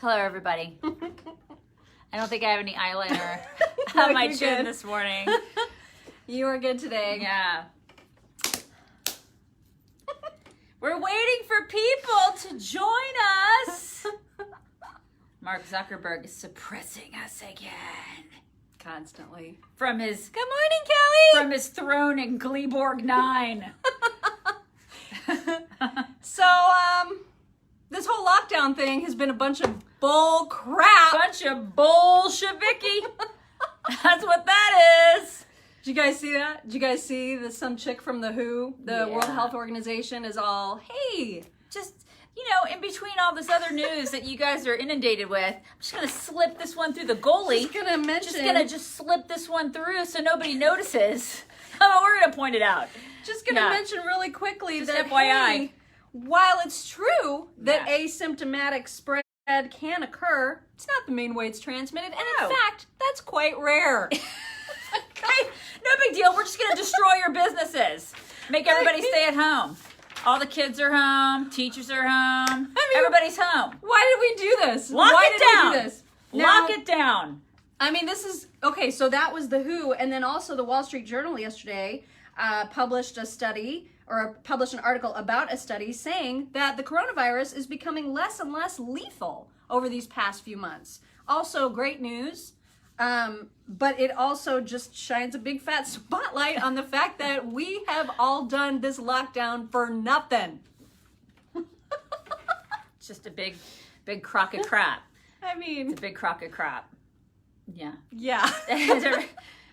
Hello, everybody. I don't think I have any eyeliner No, on my you're chin good. this morning. You are good today. Yeah. We're waiting for people to join us. Mark Zuckerberg is suppressing us again. Constantly. From his Good morning, Kelly. from his throne in Gleeborg 9. So, this whole lockdown thing has been a bunch of bull crap. Bunch of Bolsheviki. That's what that is. Did you guys see that? Did you guys see that some chick from the WHO, the World Yeah. Health Organization, is all, hey, Just, in between all this other news that you guys are inundated with, I'm just going to slip this one through the goalie. just gonna mention, Just going to slip this one through so nobody notices. Oh, we're going to point it out. Yeah. mention really quickly Just that, FYI. hey, while it's true that Yeah. asymptomatic spread can occur, it's not the main way it's transmitted, and No. in fact, that's quite rare. Okay, no big deal. We're just going to destroy your businesses. Make everybody stay at home. All the kids are home. Teachers are home. Everybody's home. Why did we do this? Lock Why it did down. we do this? Lock Now- it down. I mean, this is okay. So that was the WHO, and then also the Wall Street Journal yesterday published a study or published an article about a study saying that the coronavirus is becoming less and less lethal over these past few months. Also, great news, but it also just shines a big fat spotlight on the fact that we have all done this lockdown for nothing. It's just a big crock of crap. I mean, It's a big crock of crap. Yeah. yeah,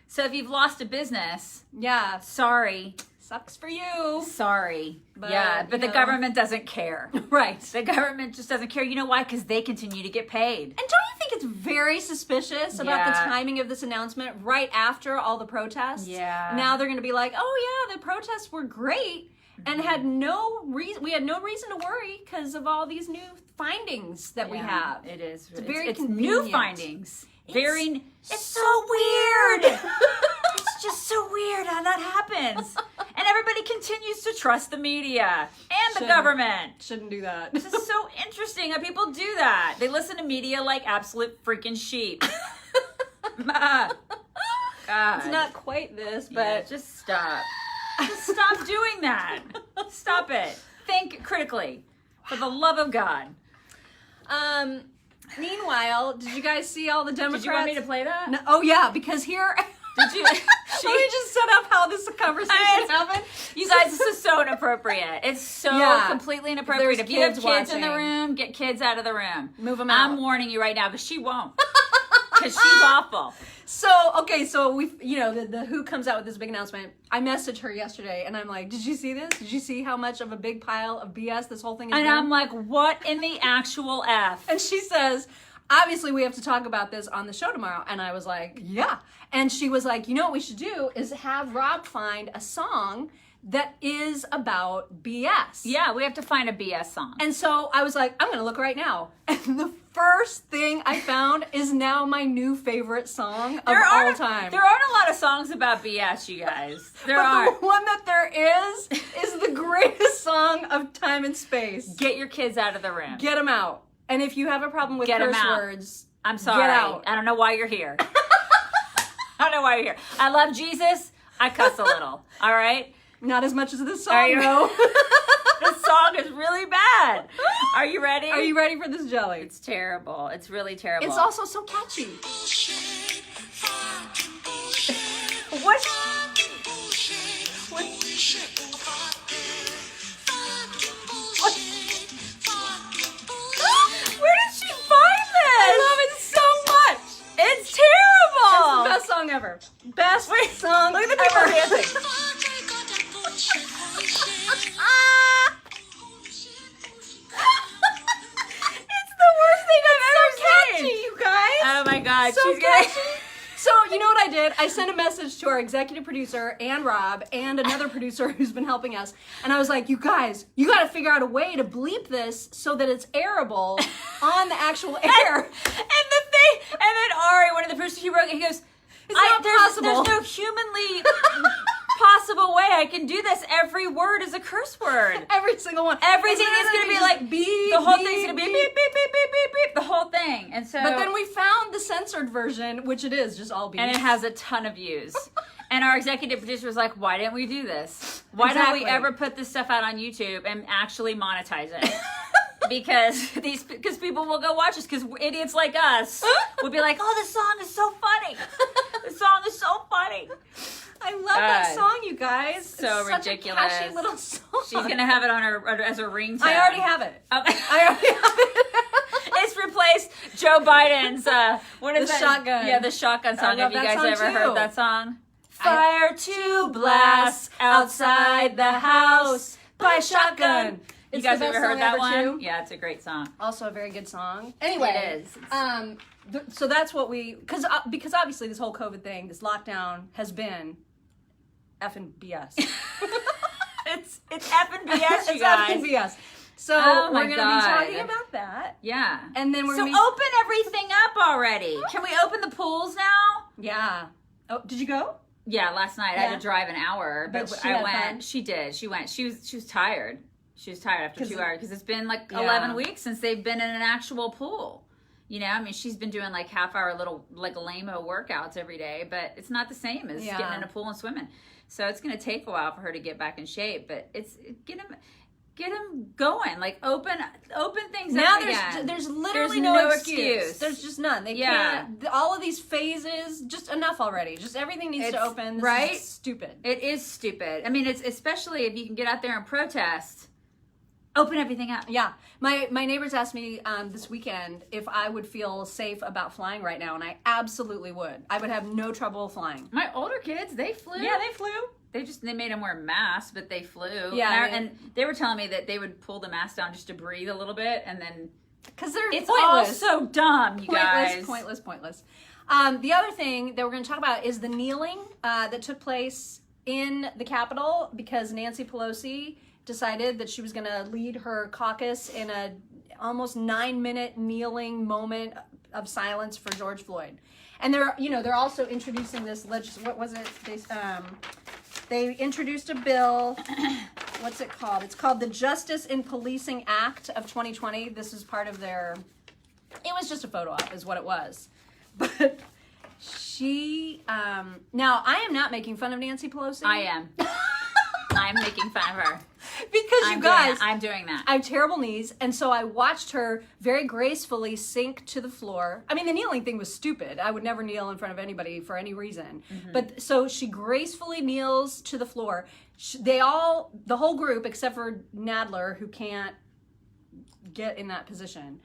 So if you've lost a business, yeah, sorry. sucks for you, Sorry. But, yeah, but you the know. government doesn't care. right? The government just doesn't care. You know why? Because they continue to get paid. And don't you think it's very suspicious about the Yeah. timing of this announcement right after all the protests? Yeah. Now they're going to be like, oh yeah, the protests were great and had no reason. We had no reason to worry because of all these new findings that we Yeah, have. It is. It's very new convenient. findings. It's so weird. It's just so weird how that happens. And everybody continues to trust the media and the Shouldn't. government. Shouldn't do that. This is so interesting how people do that. They listen to media like absolute freaking sheep. God. It's not quite this, but Yeah, just stop. Just stop doing that. Stop it. Think critically. For the love of God. Meanwhile, did you guys see all the Democrats? Did you want me to play that? No, oh yeah, because here. Did you? Let me just set up how this conversation happened. You guys, this is so inappropriate. It's so Yeah. completely inappropriate. There's If you have kids kids in the watching. room, get kids out of the room. Move 'em out. I'm warning you right now, because she won't. Because she's awful. So, okay, so we, the WHO comes out with this big announcement. I messaged her yesterday and I'm like, did you see this? Did you see how much of a big pile of BS this whole thing is? And I'm like, what in the actual F? And she says, obviously we have to talk about this on the show tomorrow. And I was like, yeah. And she was like, you know what we should do is have Rob find a song that is about BS. Yeah, we have to find a BS song. And so I was like, I'm going to look right now. And the first thing I found is now my new favorite song of all time. There aren't a lot of songs about BS, you guys. There But aren't. the one that there is the greatest song of time and space. Get your kids out of the room. Get them out. And if you have a problem with Get 'em curse out. words, I'm sorry. Get out. I don't know why you're here. I don't know why you're here. I love Jesus. I cuss a little. All right? Not as much as this Are song, you- though. This song is really bad. Are you ready? Are you ready for this jelly? It's terrible. It's really terrible. It's also so catchy. What? Where did she find this? I love it so much. It's terrible. It's the best song ever. Best song Look at the people ever. dancing. It's the worst thing I've ever Catchy, seen. you guys. Oh my God. So she's gonna. catchy. So, you know what I did? I sent a message to our executive producer and Rob and another producer who's been helping us. And I was like, you guys, you got to figure out a way to bleep this so that it's airable on the actual air. And the thing, and then Ari, one of the producers, he wrote, he goes, It's not possible. There's no humanly possible way I can do this. Every word is a curse word. Every single one. Everything It's is going to be literally like just beep, the whole beep, thing's going to be beep. beep, beep, beep, beep, beep, beep, the whole thing. And so, But then we found the censored version, which it is just all beef. and it has a ton of views. And our executive producer was like, why didn't we do this? Why don't we ever put this stuff out on YouTube and actually monetize it? because people will go watch us, because idiots like us will be like, oh, this song is so funny. This song is so funny. I love that song, you guys. So it's such ridiculous. A catchy little song. She's going to have it on her as a ringtone. I already have it. I already have it. It's replaced Joe Biden's, what is The that? shotgun. Yeah, the shotgun song. Have you guys ever heard that song? Fire to blast outside the house by shotgun. You It's guys the ever best heard song that ever, one? too. Yeah, it's a great song. Also a very good song. Anyway, It is. so that's what because obviously this whole COVID thing, this lockdown has been effing BS. It's effing BS, you guys. It's effing BS. So Oh my we're going to God. be talking about that. Yeah. And then we're So going to open everything up already. Can we open the pools now? Yeah. Oh, did you go? Yeah, last night I had to drive an hour, But but she I had went. fun? She did. She went. She was tired. She was tired after 2 hours because it's been like Yeah. 11 weeks since they've been in an actual pool. You know, I mean, she's been doing like half-hour little like lame-o workouts every day, but it's not the same as getting in a pool and swimming. So it's going to take a while for her to get back in shape, but it's get them going. Like open things Now up again. there's literally There's no no excuse. excuse. There's just none. They Yeah. can't. All of these phases, just enough already. Just everything needs to open. This right? is stupid. It is stupid. I mean, it's especially if you can get out there and protest. Open everything up. Yeah, my neighbors asked me this weekend if I would feel safe about flying right now, and I absolutely would. I would have no trouble flying. My older kids, they flew. Yeah, they flew. They made them wear masks, but they flew. Yeah, and they were telling me that they would pull the mask down just to breathe a little bit, and then Because they're it's all pointless. so dumb, you guys. Pointless. The other thing that we're going to talk about is the kneeling that took place in the Capitol because Nancy Pelosi decided that she was going to lead her caucus in a almost 9-minute kneeling moment of silence for George Floyd. And they're also introducing this what was it? They introduced a bill. What's it called? It's called the Justice in Policing Act of 2020. This is part of their. It was just a photo op, is what it was. But she. Now I am not making fun of Nancy Pelosi. I am. I'm making fun of her. Because I'm doing that. I have terrible knees, and so I watched her very gracefully sink to the floor. I mean, the kneeling thing was stupid. I would never kneel in front of anybody for any reason. Mm-hmm. But so she gracefully kneels to the floor. The whole group, except for Nadler, who can't get in that position,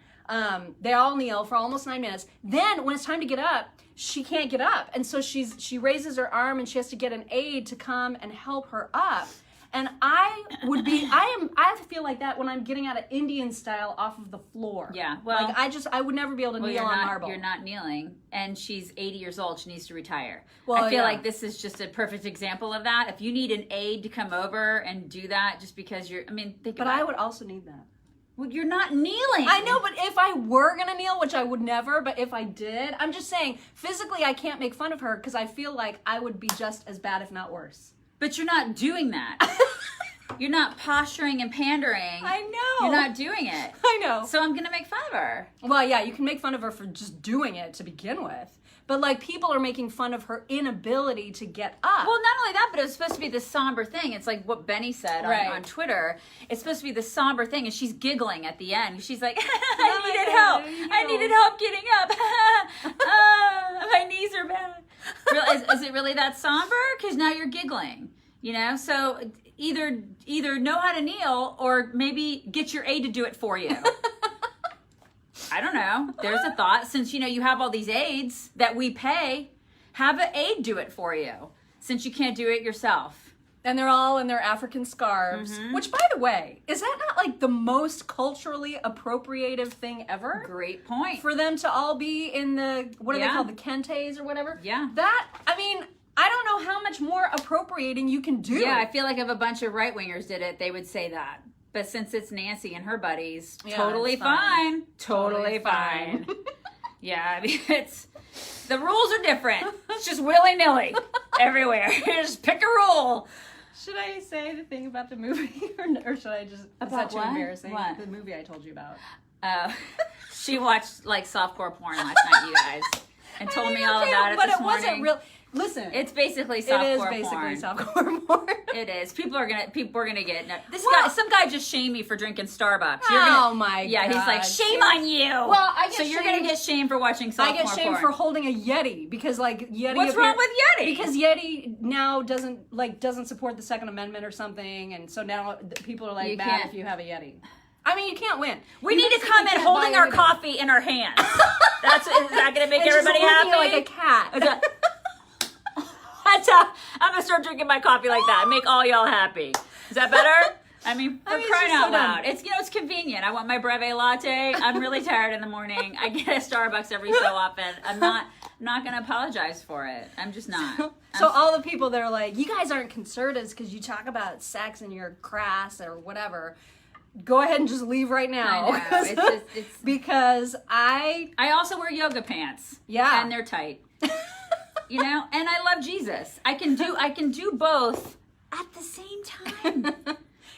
they all kneel for almost 9 minutes. Then when it's time to get up, she can't get up. And so she raises her arm and she has to get an aide to come and help her up. And I feel like that when I'm getting out of Indian style off of the floor. Yeah, well, like I would never be able to kneel on marble. You're not kneeling, and she's 80 years old. She needs to retire. Well, I feel like this is just a perfect example of that. If you need an aide to come over and do that, just because But I would also need that. Well, you're not kneeling. I know, but if I were gonna kneel, which I would never, but if I did, I'm just saying, physically I can't make fun of her because I feel like I would be just as bad, if not worse. But you're not doing that. You're not posturing and pandering. I know. You're not doing it. I know. So I'm gonna make fun of her. Well, yeah, you can make fun of her for just doing it to begin with. But like people are making fun of her inability to get up. Well, not only that, but it was supposed to be this somber thing. It's like what Benny said on Twitter. It's supposed to be this somber thing, and she's giggling at the end. She's like, I needed help getting up. My knees are bad. Is it really that somber? Because now you're giggling. You know, so either know how to kneel or maybe get your aide to do it for you. I don't know. There's a thought. Since, you have all these aides that we pay, have an aide do it for you since you can't do it yourself. And they're all in their African scarves, which, by the way, is that not like the most culturally appropriative thing ever? Great point. For them to all be in the, what are they called, the kentes or whatever? Yeah. I don't know how much more appropriating you can do. Yeah, I feel like if a bunch of right-wingers did it, they would say that. But since it's Nancy and her buddies, totally fine. Totally fine. Yeah, I mean, the rules are different. It's just willy-nilly everywhere. Just pick a rule. Should I say the thing about the movie, or should I just? About is that too what? embarrassing? What? The movie I told you about. She watched like softcore porn last night, you guys, and told me all about it but this it morning. wasn't real. Listen, It's basically softcore porn. It is basically softcore porn. It is. People are gonna get. Well, Some guy just shamed me for drinking Starbucks. My Yeah, God. he's like, shame on you. Well, I get so you're gonna get shamed for watching softcore porn. I get shamed for holding a Yeti because like Yeti. What's wrong with Yeti? Because Yeti now doesn't support the Second Amendment or something, and so now people are like You mad can't. if you have a Yeti. I mean, you can't win. We You need to just come in can't holding buy our Yeti. coffee in our hands. Is that gonna make And just everybody looking happy? like a cat. I'm gonna start drinking my coffee like that. Make all y'all happy. Is that better? I mean, for it's crying just out so loud. dumb. It's convenient. I want my breve latte. I'm really tired in the morning. I get a Starbucks every so often. I'm not gonna apologize for it. I'm just not. So all the people that are like, you guys aren't conservatives because you talk about sex and you're crass or whatever. Go ahead and just leave right now. I know. It's because I also wear yoga pants. Yeah. And they're tight. You know, and I love Jesus. I can do both at the same time.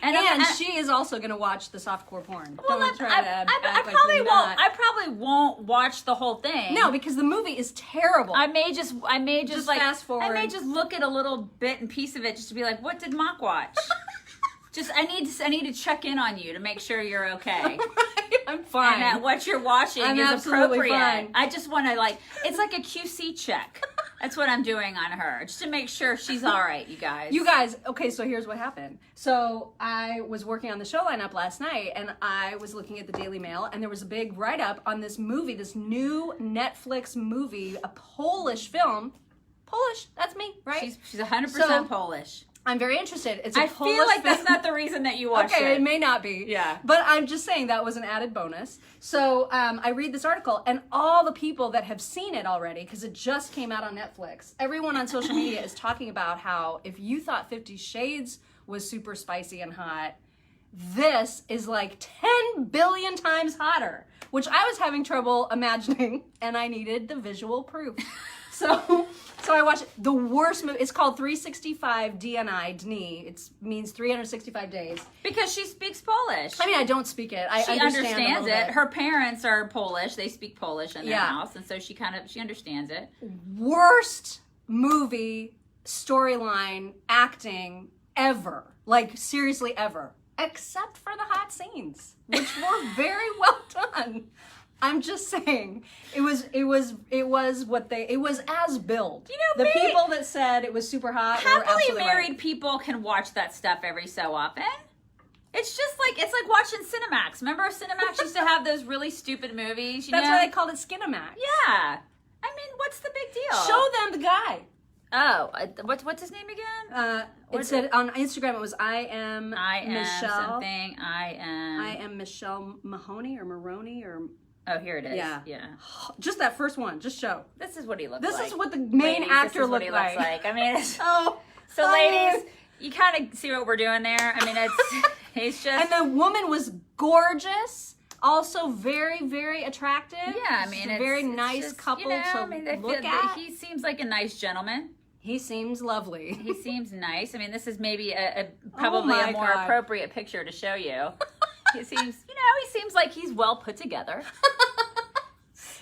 And she is also going to watch the softcore porn. Well, Don't try to act I like probably you're won't. not. I probably won't watch the whole thing. No, because the movie is terrible. I may just like fast forward. I may just look at a little bit and piece of it just to be like, what did Mock watch? I need to check in on you to make sure you're okay. I'm fine. And that what you're watching I'm is absolutely appropriate. fine. I just want to it's like a QC check. That's what I'm doing on her, just to make sure she's all right, you guys. You guys, okay, so here's what happened. So I was working on the show lineup last night, and I was looking at the Daily Mail, and there was a big write-up on this movie, this new Netflix movie, a Polish film. Polish, that's me, right? She's 100% So- Polish. I'm very interested. It's a I Polish feel like film. that's not the reason that you watched Okay, it. it may not be. Yeah. But I'm just saying that was an added bonus. So I read this article, and all the people that have seen it already, because it just came out on Netflix, everyone on social media is talking about how if you thought 50 Shades was super spicy and hot, this is like 10 billion times hotter, which I was having trouble imagining, and I needed the visual proof. So I watched the worst movie. It's called 365 DNI, Dni. It means 365 days. Because she speaks Polish. I mean, I don't speak it. I She understand understands a little it. bit. Her parents are Polish. They speak Polish in their Yeah. house, and so she understands it. Worst movie, storyline, acting ever. Like, seriously, ever. Except for the hot scenes, which were very well done. I'm just saying, it was as billed. You know, the people that said it was super hot were Happily absolutely married right. people can watch that stuff every so often. It's just like watching Cinemax. Remember Cinemax used to have those really stupid movies? That's why they called it Skinamax. Yeah. I mean, what's the big deal? Show them the guy. Oh, what's his name again? It said on Instagram it was I am Michelle. Something. I am Michelle Mahoney or Maroney or Oh, here it is. Yeah. Yeah. just that first one. Just show. This is what he looks This like. is what the main Ladies, actor this is what looked he looks like. I mean, it's, Oh, so honey. ladies, you kind of see what we're doing there. I mean, he's just. And the woman was gorgeous, also very, very attractive. Yeah, I mean, Just a it's very it's nice just, couple you know, to I mean, they look feel, at. He seems like a nice gentleman. He seems lovely. He seems nice. I mean, this is maybe probably my a more God. appropriate picture to show you. He seems like he's well put together.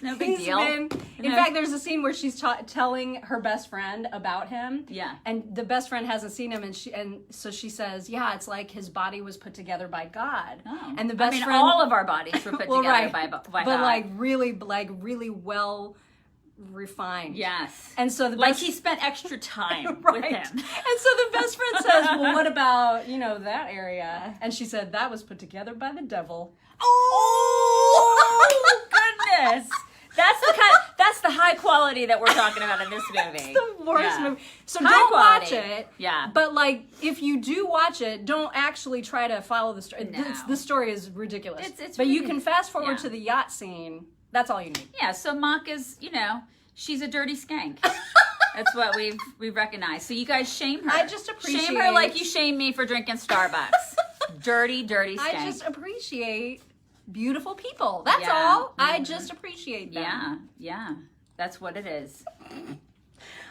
No big deal. In fact, there's a scene where she's telling her best friend about him. Yeah. And the best friend hasn't seen him, and so she says, "Yeah, it's like his body was put together by God." Oh. And the best friend, all of our bodies were put well, together right, by but God. like really well refined. Yes. And so the like best, he spent extra time right. with him. And so the best friend says, "Well, what about that area?" And she said, "That was put together by the devil." Oh goodness. That's the high quality that we're talking about in this movie. The worst movie. So High don't quality. watch it. Yeah. But if you do watch it, don't actually try to follow the story. No. The story is ridiculous. It's but you really- can fast forward yeah. to the yacht scene. That's all you need. Yeah, so Mock is, she's a dirty skank. That's what we've recognized. So you guys shame her. I just appreciate- Shame her like you shame me for drinking Starbucks. dirty skank. I just appreciate beautiful people. That's Yeah. all. I just appreciate them. Yeah. That's what it is.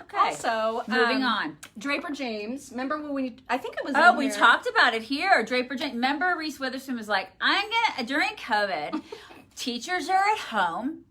Okay. Also, Moving on. Draper James. Remember when I think it was. Oh, in we here. talked about it here. Draper James. Remember Reese Witherspoon was like, during COVID, teachers are at home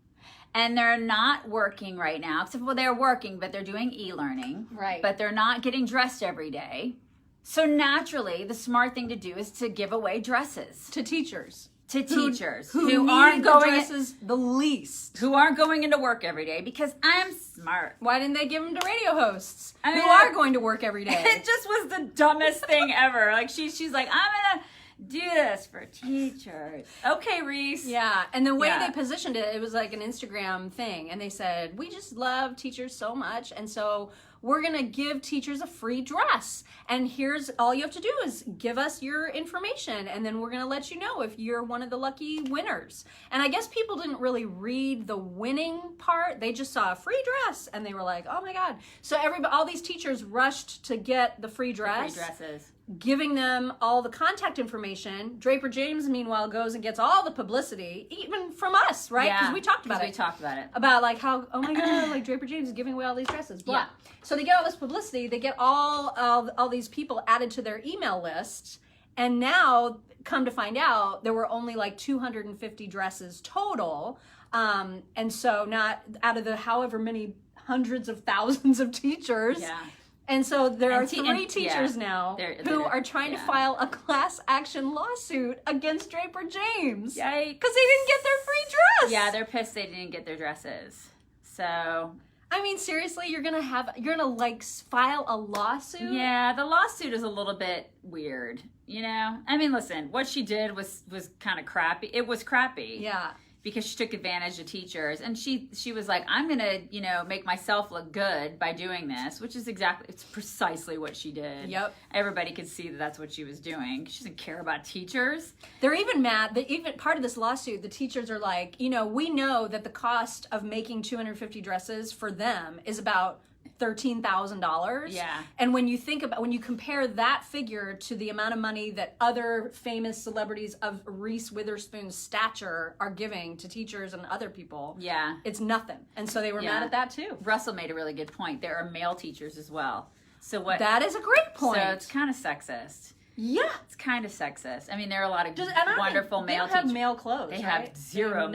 and they're not working right now, except well, they're working, but they're doing e-learning. Right. But they're not getting dressed every day. So naturally, the smart thing to do is to give away dresses to teachers. To teachers who aren't going dresses the least. Who aren't going into work every day because I'm smart. Why didn't they give them to radio hosts who are going to work every day? It just was the dumbest thing ever. Like she's like, I'm gonna do this for teachers. Okay, Reese. Yeah, and the way they positioned it, it was like an Instagram thing, and they said, we just love teachers so much, and so we're gonna give teachers a free dress, and here's all you have to do is give us your information, and then we're gonna let you know if you're one of the lucky winners. And I guess people didn't really read the winning part. They just saw a free dress, and they were like, oh my God. So all these teachers rushed to get the free dress. The free dresses. Giving them all the contact information. Draper James, meanwhile, goes and gets all the publicity, even from us, right? Because we talked about it. We talked about it. About like how, oh my God, like Draper James is giving away all these dresses. Blah. Yeah. So they get all this publicity. They get all these people added to their email list. And now, come to find out, there were only like 250 dresses total. And so not out of the however many hundreds of thousands of teachers. Yeah. And so there are three teachers now who are trying to file a class action lawsuit against Draper James. Yikes. Because they didn't get their free dress. Yeah, they're pissed they didn't get their dresses. So, I mean, seriously, you're gonna like file a lawsuit? Yeah, the lawsuit is a little bit weird, you know? I mean, listen, what she did was kind of crappy. It was crappy. Yeah. Because she took advantage of teachers, and she was like, I'm gonna, make myself look good by doing this, which is it's precisely what she did. Yep. Everybody could see that that's what she was doing. She doesn't care about teachers. They're even mad that even part of this lawsuit, the teachers are like, we know that the cost of making 250 dresses for them is about $13,000. Yeah. And when you compare that figure to the amount of money that other famous celebrities of Reese Witherspoon's stature are giving to teachers and other people, it's nothing. And so they were mad at that too. Russell made a really good point. There are male teachers as well. So That is a great point. So it's kind of sexist. Yeah. It's kind of sexist. I mean, there are a lot of wonderful male teachers. They don't have male clothes, They have zero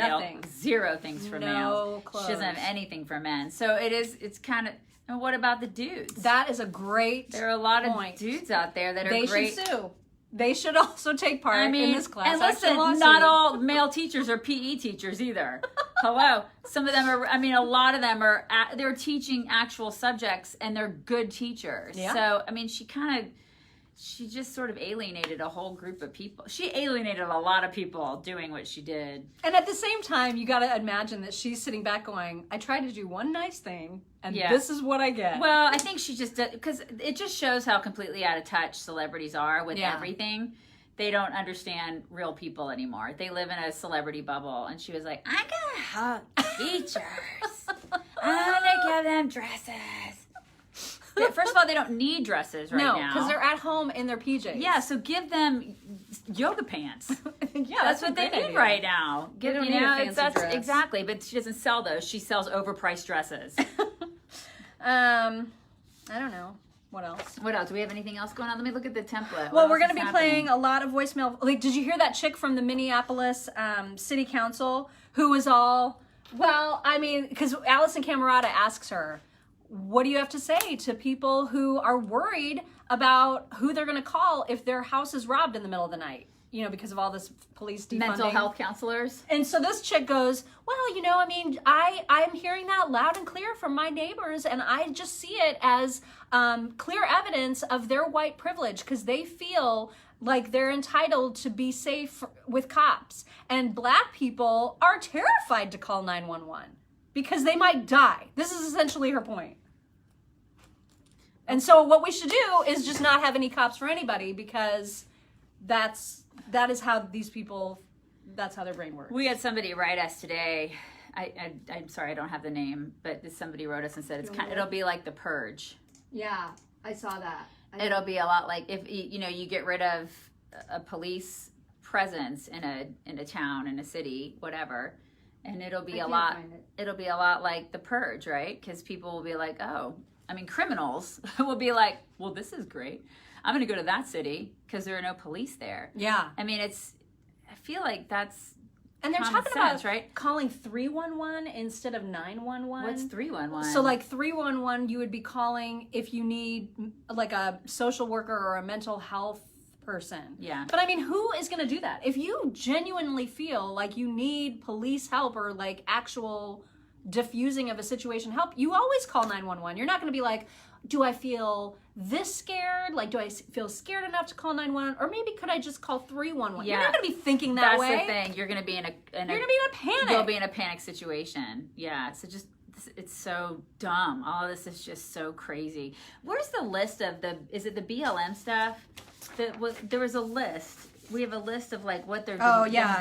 things for males. Clothes. She doesn't have anything for men. So it's kind of... And what about the dudes? That is a great There are a lot of dudes out there that are great. They should sue. They should also take part in this class. And listen, not all male teachers are PE teachers either. Hello. Some of them are, a lot of them are, they're teaching actual subjects and they're good teachers. Yeah. So, she just sort of alienated a whole group of people. She alienated a lot of people doing what she did. And at the same time, you got to imagine that she's sitting back going, I tried to do one nice thing, and this is what I get. Well, I think she just did, because it just shows how completely out of touch celebrities are with everything. They don't understand real people anymore. They live in a celebrity bubble. And she was like, I'm going to help teachers. I'm going to give them dresses. First of all, they don't need dresses now. No, because they're at home in their PJs. Yeah, so give them yoga pants. That's what they need right now. They don't need a fancy dress. Exactly, but she doesn't sell those. She sells overpriced dresses. I don't know. What else? What else? Do we have anything else going on? Let me look at the template. Well, we're going to be playing a lot of voicemail. Like, did you hear that chick from the Minneapolis City Council who was all, because Allison Camerata asks her, what do you have to say to people who are worried about who they're going to call if their house is robbed in the middle of the night? Because of all this police defunding. Mental health counselors. And so this chick goes, well, I'm hearing that loud and clear from my neighbors, and I just see it as clear evidence of their white privilege because they feel like they're entitled to be safe with cops. And black people are terrified to call 911 because they might die. This is essentially her point. And so what we should do is just not have any cops for anybody because that is how these people, that's how their brain works. We had somebody write us today. I'm sorry, I don't have the name, but somebody wrote us and said it'll be like the Purge. Yeah, I saw that. It'll be a lot like if you get rid of a police presence in a town, in a city, whatever, and it'll be a lot like the Purge, right? Because people will be like, criminals will be like, well, this is great. I'm going to go to that city because there are no police there. Yeah. I feel like that's And they're common talking sense, about right? calling 311 instead of 911. What's 311? So like 311, you would be calling if you need like a social worker or a mental health person. Yeah. But I mean, who is going to do that? If you genuinely feel like you need police help or like actual diffusing of a situation help, you always call 911. You're not going to be like, do I feel this scared? Like, do I feel scared enough to call 911? Or maybe could I just call 311? Yeah. You're not going to be thinking that way. That's the thing. You're going to be in a you're going to be in a panic. You'll be in a panic situation. Yeah. So just, it's so dumb. All of this is just so crazy. Where's the list of is it the BLM stuff? There was a list. We have a list of like what their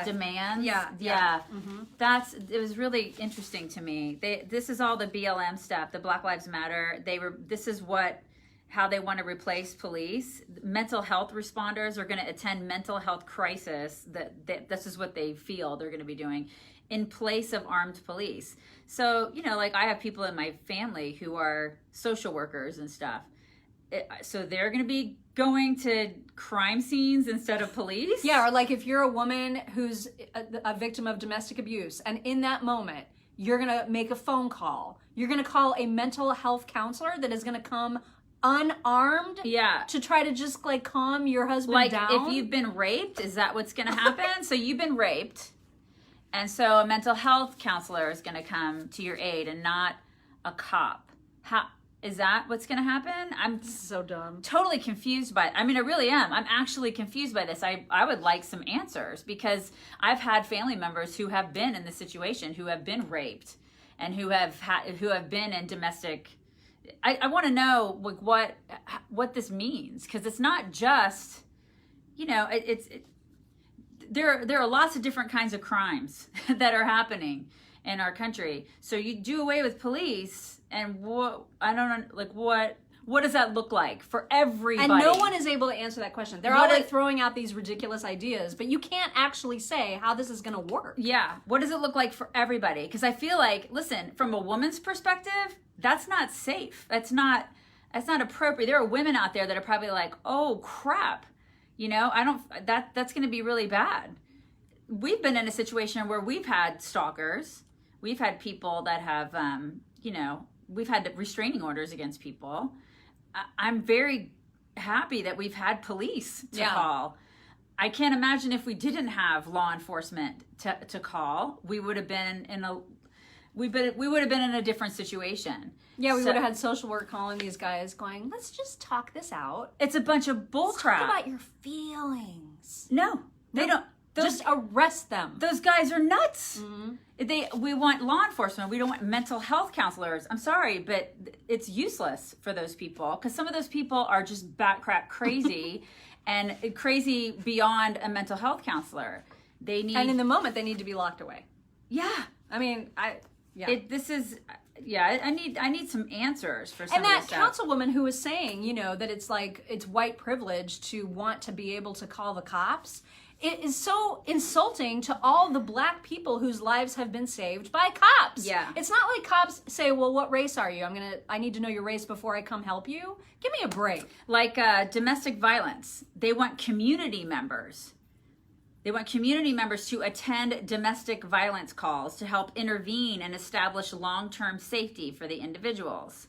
demands. Yeah. Mm-hmm. It was really interesting to me. This is all the BLM stuff, the Black Lives Matter. This is how they want to replace police. Mental health responders are going to attend mental health crisis. This is what they feel they're going to be doing in place of armed police. So, like I have people in my family who are social workers and stuff. So they're going to be going to crime scenes instead of police? Yeah, or like if you're a woman who's a victim of domestic abuse, and in that moment, you're going to make a phone call. You're going to call a mental health counselor that is going to come unarmed to try to just like calm your husband down. Like if you've been raped, is that what's going to happen? So you've been raped, and so a mental health counselor is going to come to your aid and not a cop. Is that what's going to happen? I'm so dumb. Totally confused by it. I mean, I really am. I'm actually confused by this. I would like some answers because I've had family members who have been in this situation, who have been raped, and who have been in domestic. I want to know like what this means, because it's not just, there are lots of different kinds of crimes that are happening in our country. So you do away with police. And what does that look like for everybody? And no one is able to answer that question. They're all like throwing out these ridiculous ideas, but you can't actually say how this is going to work. Yeah. What does it look like for everybody? Because I feel like, listen, from a woman's perspective, that's not safe. That's not appropriate. There are women out there that are probably like, oh crap, that's going to be really bad. We've been in a situation where we've had stalkers. We've had people that have, we've had restraining orders against people. I'm very happy that we've had police to call. I can't imagine if we didn't have law enforcement to call, we would have been in a different situation. Yeah, we would have had social work calling these guys going, let's just talk this out. It's a bunch of bull crap. Talk about your feelings. No, they don't. Just arrest them. Those guys are nuts. Mm-hmm. We want law enforcement. We don't want mental health counselors. I'm sorry, but it's useless for those people, because some of those people are just batcrap crazy and crazy beyond a mental health counselor. And in the moment, they need to be locked away. Yeah. I mean, I need some answers for some and of that this stuff. councilwoman who was saying, that it's like it's white privilege to want to be able to call the cops. It is so insulting to all the black people whose lives have been saved by cops. Yeah. It's not like cops say, well, what race are you? I need to know your race before I come help you. Give me a break. Like domestic violence. They want community members. They want community members to attend domestic violence calls to help intervene and establish long-term safety for the individuals.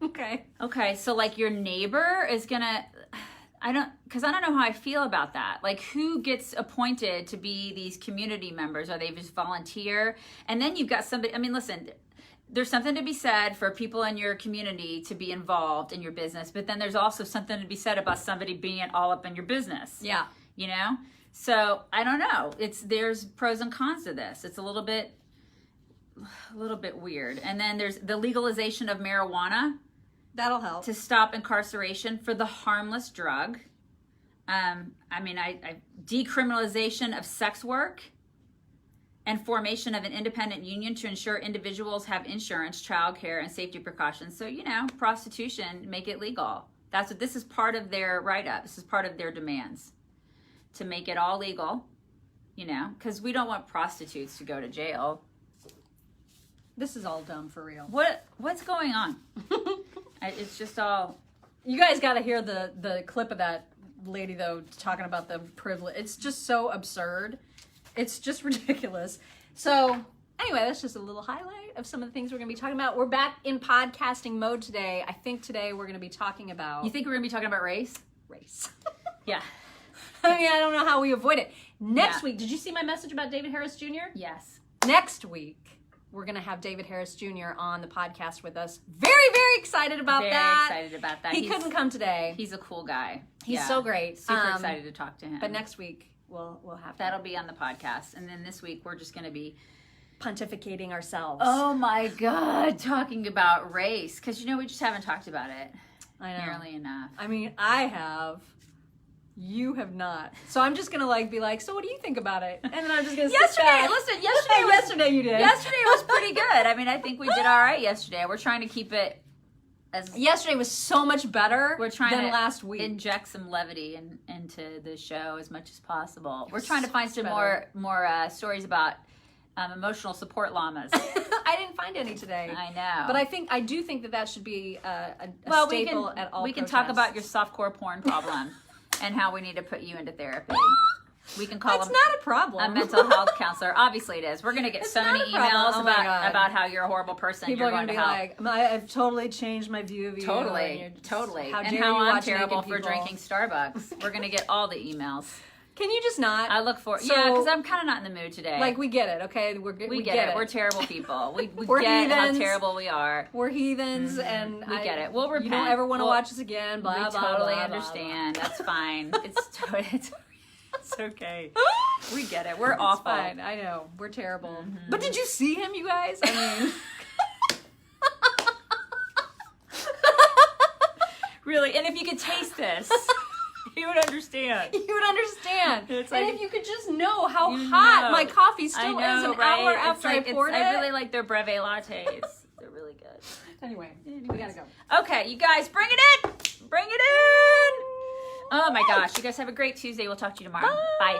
Okay. So like your neighbor is gonna... I don't know how I feel about that. Like, who gets appointed to be these community members? Are they just volunteer? And then you've got somebody, I mean, listen, there's something to be said for people in your community to be involved in your business, but then there's also something to be said about somebody being all up in your business. Yeah. So I don't know. There's pros and cons to this. It's a little bit weird. And then there's the legalization of marijuana. That'll help. To stop incarceration for the harmless drug. Decriminalization of sex work and formation of an independent union to ensure individuals have insurance, childcare, and safety precautions. So, prostitution, make it legal. This is part of their write-up. This is part of their demands to make it all legal, because we don't want prostitutes to go to jail. This is all dumb for real. What's going on? It's just all... You guys got to hear the clip of that lady, though, talking about the privilege. It's just so absurd. It's just ridiculous. So anyway, that's just a little highlight of some of the things we're going to be talking about. We're back in podcasting mode today. I think today we're going to be talking about... You think we're going to be talking about race? Race. Yeah. I mean, I don't know how we avoid it. Next week, did you see my message about David Harris Jr.? Yes. Next week, we're going to have David Harris Jr. on the podcast with us. Very, very excited about that. Very excited about that. He couldn't come today. He's a cool guy. He's so great. Super excited to talk to him. But next week, we'll have that'll be on the podcast. And then this week, we're just going to be pontificating ourselves. Oh my God, talking about race. Because, we just haven't talked about it nearly enough. I mean, I have. You have not. So I'm just going to be like, so what do you think about it? And then I'm just going to Yesterday you did. Yesterday was pretty good. I mean, I think we did all right yesterday. We're trying to keep it as... Yesterday was so much better than last week. Inject some levity into the show as much as possible. We're trying to find some more stories about emotional support llamas. I didn't find any today. I know. But I do think that should be a staple at all We can talk about your softcore porn problem and how we need to put you into therapy. We can call That's not a problem. A mental health counselor. Obviously it is. We're going to get so many emails about how you're a horrible person. People you're going to be like, I've totally changed my view of you. Totally. And how I'm terrible for drinking Starbucks. We're going to get all the emails. Can you just not? I look for because I'm kind of not in the mood today. We get it, okay? We get it. We're terrible people. We We're get heathens. how terrible we are. We're heathens, and we get it. We'll repent. You don't ever want to watch us again. Blah we blah. Totally blah, understand. Blah, blah. That's fine. It's okay. We get it. We're awful. Fine. I know. We're terrible. But did you see him, you guys? I mean. Really, and if you could taste this. You would understand. You would understand. It's and if you could just know how hot my coffee still is an hour after I poured it. I really like their breve lattes. They're really good. Anyway, we gotta go. Okay, you guys, bring it in. Bring it in. Oh my gosh, you guys have a great Tuesday. We'll talk to you tomorrow. Bye.